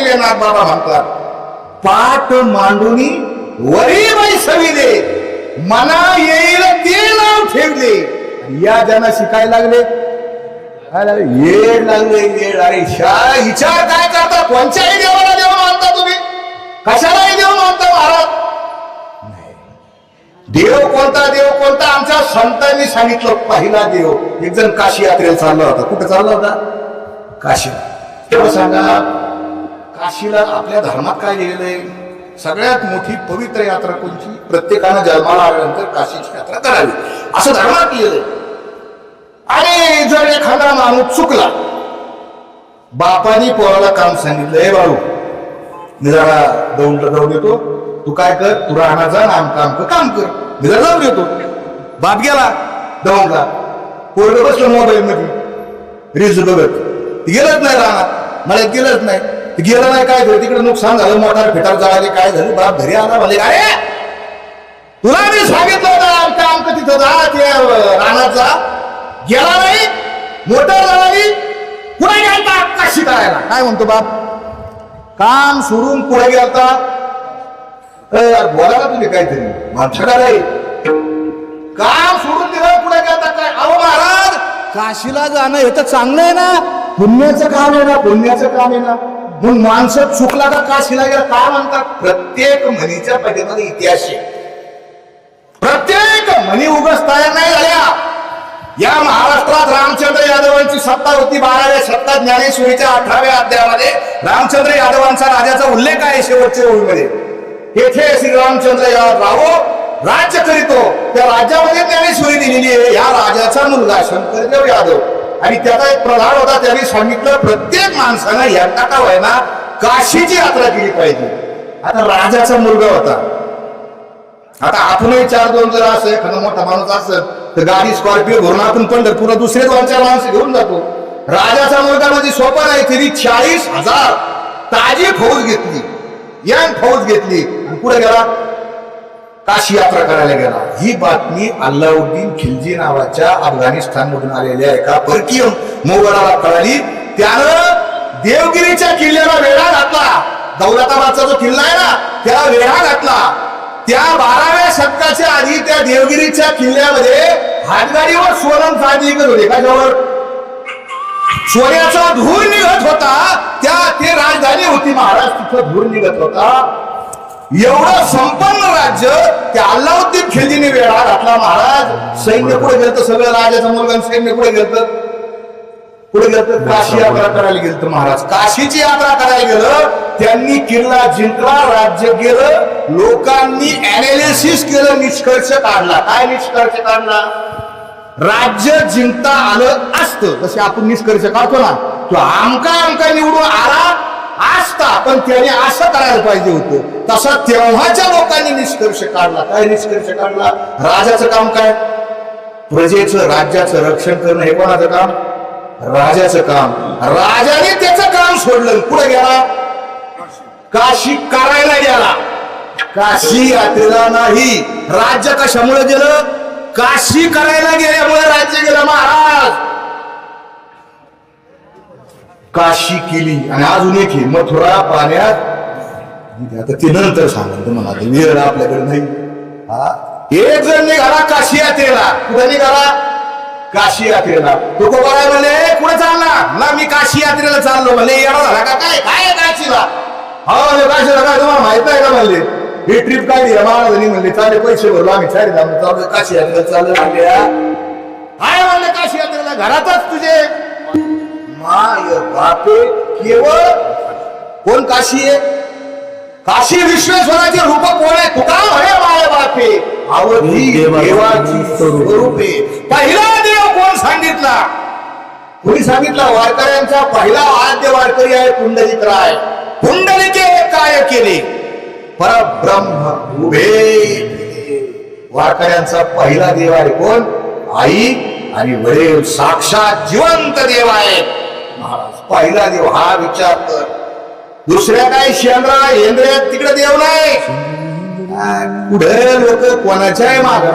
केले नागबाबा म्हणतात, पाठ मांडूनी वरी बैसविले, मना येईल ते नाव ठेवले. या ज्यांना शिकायला लागले येड लागले येड. अरे विचार काय करता? कोणत्याही देवाला देव मानता तुम्ही? कशालाही देव मानता महाराज? देव कोणता देव कोणता? आमच्या संतांनी सांगितलं पहिला देव. एक जण काशी यात्रेला चालला होता. कुठे चालला होता? काशीला. तेव्हा सांगा, काशीला आपल्या धर्मात काय लिहिलंय? सगळ्यात मोठी पवित्र यात्रा कोणची? प्रत्येकानं जन्माला आल्यानंतर काशीची यात्रा करावी असं धर्मात लिहिलंय. आणि जर एखादा माणूस चुकला, बापानी पोराला काम सांगितलंय, बाळू मी जरा दौंडला जाऊन येतो, तू काय कर, तू राहणार जा ना, काम कर, मी जरा जाऊन येतो. बाप गेला दौंडला, पोरग बसलं मोबाईल मध्ये रील्स बघत, गेलंच नाही राहणार, मला गेलंच नाही. गेलं नाही, काय झालं तिकडे नुकसान झालं, मोटार फिटार जळाले, काय झालं, बाप घरी आला, म्हणे अरे तुला मी सांगितलं होतं आमचं तिथं जा, ते राहणार जा, गेला नाही, मोटर जळाली, पुढे गेलता काशी करायला. काय म्हणतो बाप? काम सोडून पुढे गेलता. बोलायला तुम्ही काहीतरी माणसाला नाही, काम सोडून दिलं पुढे गेलता. काय अहो महाराज, काशीला जाणं हे तर चांगलं आहे ना, पुण्याचं काम आहे ना, पुण्याचं काम आहे ना. मग माणसं चुकला का काशीला गेला? काय म्हणतात? प्रत्येक म्हणीच्या पाठीमागे इतिहास आहे. प्रत्येक म्हणी उगाच तयार नाही झाल्या. या महाराष्ट्रात रामचंद्र यादवांची सत्ता होती. 12व्या शतकात ज्ञानेश्वरीच्या 18व्या अध्यायामध्ये रामचंद्र यादवांचा राजाचा उल्लेख आहे शेवटच्या ओळीमध्ये. तेथे श्री रामचंद्र यादव राज्य करीतो. त्या राज्यामध्ये ज्ञानेश्वरी दिलेली आहे. या राजाचा मुलगा शंकरदेव यादव, आणि त्याचा एक प्रधान होता. त्यांनी सांगितलं प्रत्येक माणसानं एकटा का व्हायना काशीची यात्रा केली पाहिजे. आता राजाचा मुलगा होता. आता आपणही 4-2 जर असं एखादा मोठा माणूस असेल तर गाडी स्कॉर्पिओ घरून आपण पंढरपूरला दुसरे 2-4 माणसं घेऊन जातो. राजाचा मुलगा म्हणजे सोपा नाही. तरी 40,000 ताजी फौज घेतली, यंग फौज घेतली, पुढे गेला काशी यात्रा करायला गेला. ही बातमी अल्लाउद्दीन खिलजी नावाच्या अफगाणिस्तान मधून आलेल्या एका परकीय मोगलाला कळाली. त्यानं देवगिरीच्या किल्ल्याला वेढा घातला. दौलताबादचा जो किल्ला आहे ना, त्याला वेढा घातला. त्या 12व्या शतकाच्या आधी त्या देवगिरीच्या किल्ल्यामध्ये हातगाडीवर सोनं चांदी निघत होते. कशावर? सोन्याचा धूर निघत होता. ते राजधानी होती महाराज, तिथं धूर निघत होता. एवढं संपन्न राज्य त्या अल्लाउद्दीन खिलजीने वेढा घातला महाराज. सैन्य पुढे गेलं, सगळं राजाचा मुलगा सैन्य पुढे गेलं. काशी यात्रा करायला गेलं महाराज. काशीची यात्रा करायला गेलं. त्यांनी किल्ला जिंकला, राज्य गेलं. लोकांनी अनालिसिस केलं, निष्कर्ष काढला. काय निष्कर्ष काढला? राज्य जिंकता आलं असतं, जसे आपण निष्कर्ष काढतो ना, तो आमका निवडून आला असता, पण त्याने असं करायला पाहिजे होतं. तसा तेव्हाच्या लोकांनी निष्कर्ष काढला. काय निष्कर्ष काढला? राजाचं काम काय? प्रजेचं, राज्याचं रक्षण करणं हे कोणाचं काम? राजाचं काम. राजाने त्याचं काम सोडलं, पुढे गेला काशी करायला गेला. काशी यात्रेला नाही. राज्य कशामुळे गेलं? काशी करायला गेल्यामुळे राज्य गेलं महाराज. काशी केली. आणि अजून एक मथुरा पाण्यात. आता ते नंतर सांगेल तुम्हाला, वेळ आपल्याकडे नाही. एक जण निघाला काशी यात्रेला. कुठे निघाला? काशी यात्रेला. तो काय म्हणले, कुठे चालला ना? मी काशी यात्रेला चाललो. म्हणले येणार झाला का? काय काय काशीला? काशीला काय तुम्हाला माहित आहे का? म्हणले ही ट्रिप काढली महाराजांनी. म्हणले चाले पैसे भरलो आम्ही, 4 चाललो काशी यात्रेला चाललो. काय म्हणले काशी यात्रेला? घरातच तुझे माय बापे. केवळ कोण काशी आहे? काशी विश्वेश्वराचे रूप कोण आहे? तुका म्हणे माय बापे अवधी देवाची स्वरूपे. पहिला देव कोण सांगितला? कोणी सांगितला? वारकऱ्यांचा पहिला आद्य वारकरी आहे पुंडलिकराय. पुंडलिके काय केले? परब्रह्म उभे. वारकऱ्यांचा पहिला देव आहे कोण? आई आणि वडील साक्षात जिवंत देव आहे महाराज. पहिला देव हा विचार कर. दुसऱ्या काय शेंद्रा हेंद्र्या तिकडे देव नाही. पुढे लोक कोणाच्याही मागे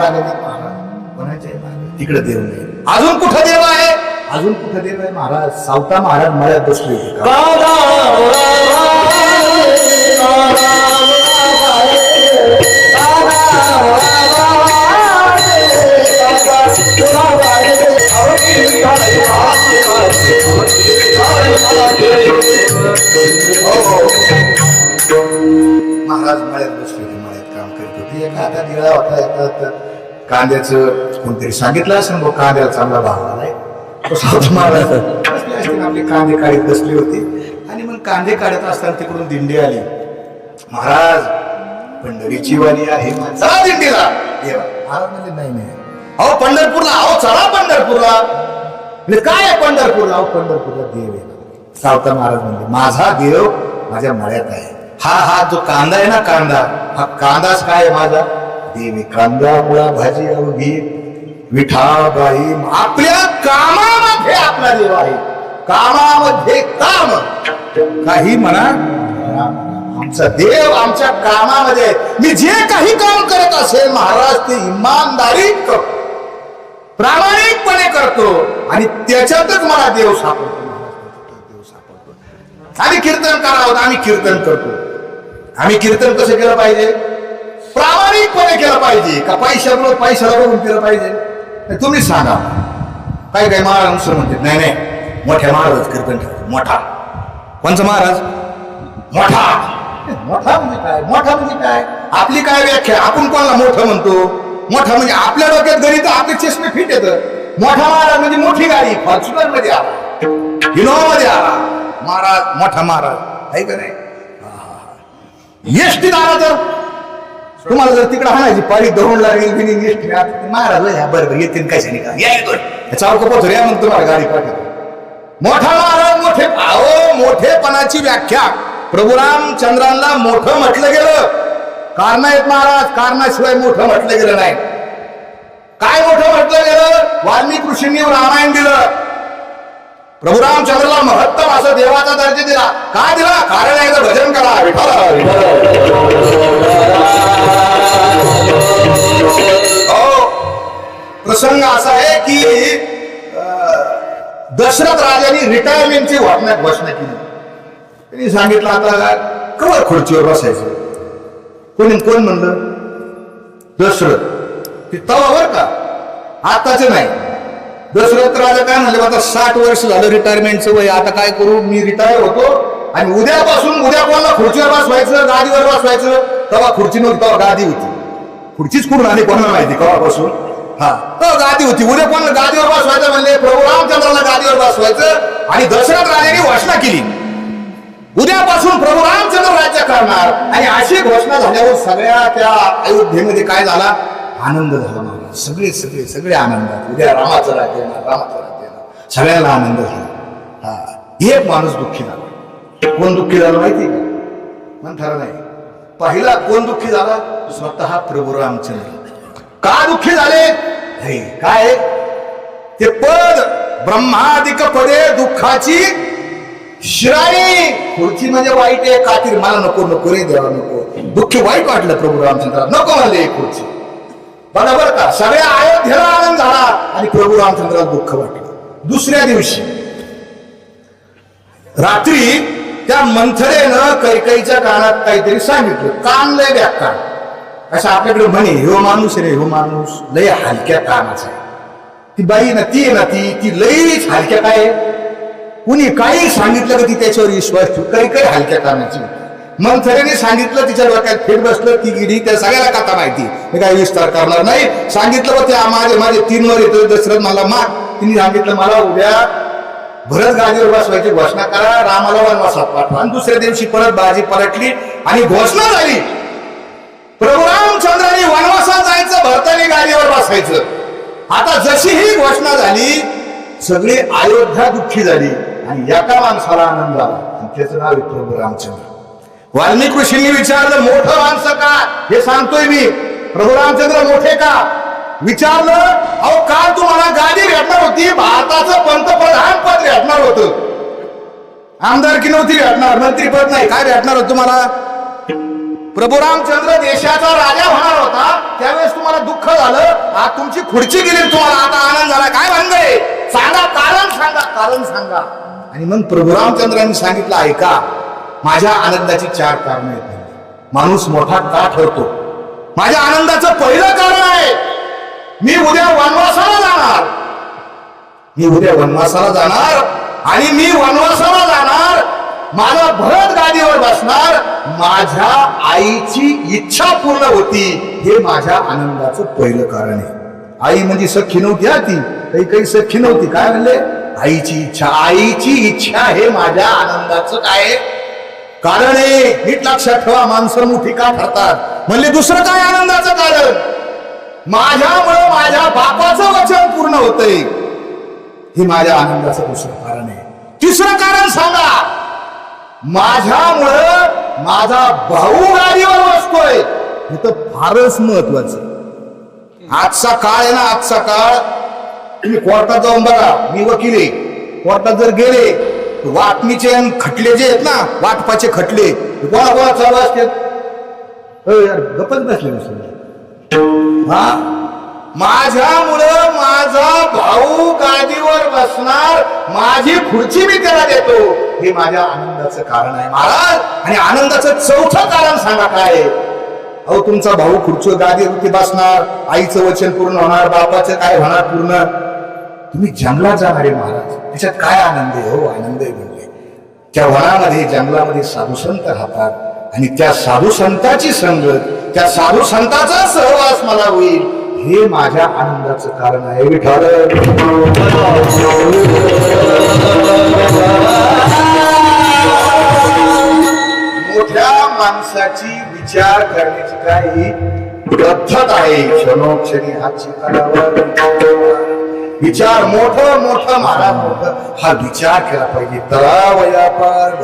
तिकडे देव नाही. अजून कुठं देव आहे? अजून कुठं देव आहे महाराज? सावता महाराज मळ्यात बसले होते. महाराज मळ्यात बसले होते, मळ्यात काम करत होते. एका हातात दिवा होता, एका हातात कांद्याचं कोणतरी सांगितलं असं बघ कांद्याला चांगला भाव आलाय. महाराज बसले असते, आपले कांदे काढत बसले होते. आणि मग कांदे काढत असताना तिकडून दिंडी आली. महाराज पंढरीची वारी आहे, चला दिंडीला. महाराज म्हणजे नाही नाही, अहो पंढरपूरला, अहो चला पंढरपूरला. म्हणजे काय आहे पंढरपूरला? अहो पंढरपूरला देव आहे. सावता महाराज म्हणजे माझा देव माझ्या मळ्यात आहे. हा जो कांदा आहे ना, कांदा, हा कांदाच काय माझा देव आहे. कांदा मुळा भाजी अवघी विठाबाई. आपल्या कामामध्ये आपला देव आहे. कामामध्ये काम, काही म्हणा, आमचा देव आमच्या कामामध्ये. मी जे काही काम करत असेल महाराज ते इमानदारीत करतो, प्रामाणिकपणे करतो, आणि त्याच्यातच मला देव सापडतो. देव सापडतो. आम्ही कीर्तन करावं, आम्ही कीर्तन करतो. आम्ही कीर्तन कसं केलं पाहिजे? प्रामाणिकपणे केलं पाहिजे का पैशामुळे पैशाला बघून केलं पाहिजे? तुम्ही सांगा. काय काय महाराज म्हणते नाही नाही, मोठ्या महाराज कीर्तन करतो. मोठा कोणचा महाराज? मोठा. मोठा म्हणजे काय? मोठा म्हणजे काय? आपली काय व्याख्या? आपण कोणाला मोठं म्हणतो? मोठा म्हणजे आपल्या डोक्यात गणित, आपले चष्मे फिट येतं. मोठा महाराज म्हणजे मोठी गाडी, फॉर्च्युनर मध्ये आला, इनोवा मध्ये आला महाराज, मोठा महाराज आहे का नाही? एसटीत आला तर तुम्हाला जर तिकडे हाणायची पारी धरून लागेल एसटी, महाराज बरोबर येतील कशाने का या येतो चौक पोचर या, मग तुम्हाला गाडी पाठवतो. मोठा महाराज मोठे. अहो मोठेपणाची व्याख्या प्रभू रामचंद्रांना मोठं म्हटलं गेलं. कारण आहेत महाराज, कारणाशिवाय मोठं म्हटलं गेलं नाही. काय मोठं म्हटलं गेलं? वाल्मिकी ऋषींनी रामायण दिलं. प्रभू रामचंद्राला महत्तम असं देवाचा दर्जा दिला. का दिला? कारण एकदा भजन करा, प्रसंग असा आहे की दशरथ राजांनी रिटायरमेंटची घोषणा केली. त्यांनी सांगितलं आता कवर खुर्चीवर बसायचं. कोण म्हणलं? दशरथ. ते तवा बर का, आताच नाही. दशरथ राजा काय म्हणले, आता 60 वर्ष झालं रिटायरमेंटचं वय, आता काय करू, मी रिटायर होतो आणि उद्या कोणाला खुर्चीवर बसवायचं, गादीवर बसवायचं. तेव्हा खुर्ची नव्हती, तेव्हा गादी होती. खुर्चीच कुठून आली कोणाला माहिती केव्हापासून. हा गादी होती. उद्या कोणाला गादीवर बसवायचं म्हणले, प्रभू रामचंद्राला गादीवर बसवायचं. आणि दशरथ राजाने घोषणा केली, उद्यापासून प्रभू रामचंद्र राज्य करणार. आणि अशी घोषणा झाल्यावर सगळ्या त्या अयोध्येमध्ये काय झाला? आनंद झाला. सगळे आनंदात. उद्या रामाचं राज्य येणार, रामाचं राज्य येणार. सगळ्याला आनंद झाला. हा एक माणूस दुःखी झाला. कोण दुःखी झाला माहिती का? म्हणता नाही. पहिला कोण दुःखी झाला? स्वतः प्रभू रामचंद्र. का दुःखी झाले? काय ते पद ब्रह्मादिक पदे दुःखाची शिराणी. खुर्ची म्हणजे वाईट आहे, कातील मला नको रे देवा नको. दुःखी वाईट वाटलं प्रभू रामचंद्र, नको म्हणले खुर्ची. बरोबर का? सगळ्या अयोध्येला आनंद झाला आणि प्रभू रामचंद्राला दुःख वाटलं. दुसऱ्या दिवशी रात्री त्या मंथरेनं कैकेयीच्या कानात काहीतरी सांगितलं. कान लय व्याख्या असं आपल्याकडे म्हणे, ह्यो माणूस रे, ह्यो माणूस लय हलक्या कानाचा आहे. ती बाई ना ती लईच हलक्या काय, कुणी काही सांगितलं का ती त्याच्यावर विश्वास ठेवू. काही हलक्या कानाची. मंथरेने सांगितलं, तिच्या डोक्यात फेट बसलं. ती गिरी त्या सगळ्याला कथा माहिती, मी काही विस्तार करणार नाही. सांगितलं बघ, त्या माझे 3 वर येतो दशरथ मला माग. तिने सांगितलं मला उद्या भरत गादीवर बसवायची घोषणा करा, रामाला वनवासात पाठवा. आणि दुसऱ्या दिवशी परत बाजी पलटली आणि घोषणा झाली, प्रभू रामचंद्रांनी वनवासात जायचं, भरताने गादीवर बसायचं. आता जशी ही घोषणा झाली सगळी अयोध्या दुःखी झाली आणि एका माणसाला आनंद झाला, आणि त्याचं नाव आहे प्रभू रामचंद्र. वाल्मिकी ऋषींनी विचारलं, मोठं माणसं का? हे सांगतोय मी. प्रभू रामचंद्र मोठे का? विचारलं. अहो काल तुम्हाला गादी भेटणार होती, भारताचं पंतप्रधान पद भेटणार होतं, आमदारकी नव्हती भेटणार, मंत्रीपद नाही. काय भेटणार होतं तुम्हाला? प्रभू रामचंद्र देशाचा राजा होणार होता, त्यावेळेस तुम्हाला दुःख झालं. आज तुमची खुर्ची गेली, तुम्हाला आता आनंद झाला. काय भानगड? सांगा कारण, सांगा कारण सांगा. आणि मग प्रभू रामचंद्रांनी सांगितलं, ऐका माझ्या आनंदाची 4 कारणं आहेत. माणूस मोठा का ठरतो? माझ्या आनंदाचं पहिलं कारण आहे, मी उद्या वनवासाला जाणार. मी उद्या वनवासाला जाणार आणि मी वनवासाला जाणार, माझा भरत गादीवर बसणार, माझ्या आईची इच्छा पूर्ण होती, हे माझ्या आनंदाचं पहिलं कारण आहे. आई म्हणजे सख्खी नव्हती, हा ती काही काही सख्खी नव्हती. काय म्हणले? आईची इच्छा. आईची इच्छा हे माझ्या आनंदाचं काय कारण आहे. नीट लक्षात ठेवा, माणसं मोठी का ठरतात म्हणले. दुसरं काय आनंदाचं कारण? माझ्यामुळे माझ्या बापाचं वचन पूर्ण होतंय, हे माझ्या आनंदाचं दुसरं कारण आहे. तिसरं कारण सांगा. माझ्यामुळं माझा भाऊ गाडीवर बसतोय, हे तर फारच महत्वाचं. आजचा काळ आहे ना, आजचा काळ. तुम्ही कोर्टात जाऊन बघा, मी वकील आहे. कोर्टात जर गेले, वाटणीचे खटले जे आहेत ना, वाटपाचे खटले, कोणा चालू असतात? गप्पच बसले. हा, माझ्यामुळं माझा भाऊ गादीवर बसणार, माझी खुर्ची मी त्याला देतो, हे माझ्या आनंदाचं कारण आहे महाराज. आणि आनंदाचं चौथं कारण सांगा काय? अहो, तुमचा भाऊ खुर्चीवर गादीवरती बसणार, आईचं वचन पूर्ण होणार, बापाचं काय होणार पूर्ण. तुम्ही जंगलात जाणार आहे महाराज, त्याच्यात काय आनंद आहे? हो, आनंद आहे म्हणजे त्या वनामध्ये, जंगलामध्ये साधू संत राहतात आणि त्या साधू संताची संगत, त्या साधू संताचा सहवास मला होईल, हे माझ्या आनंदाचं कारण आहे. विठ्ठल मोठ्या माणसाची विचार करण्याची काही पद्धत आहे. क्षणोक्षणी हातची करावर विचार मोठं मोठं महाराज मोठं हा विचार केला पाहिजे. तळावया पार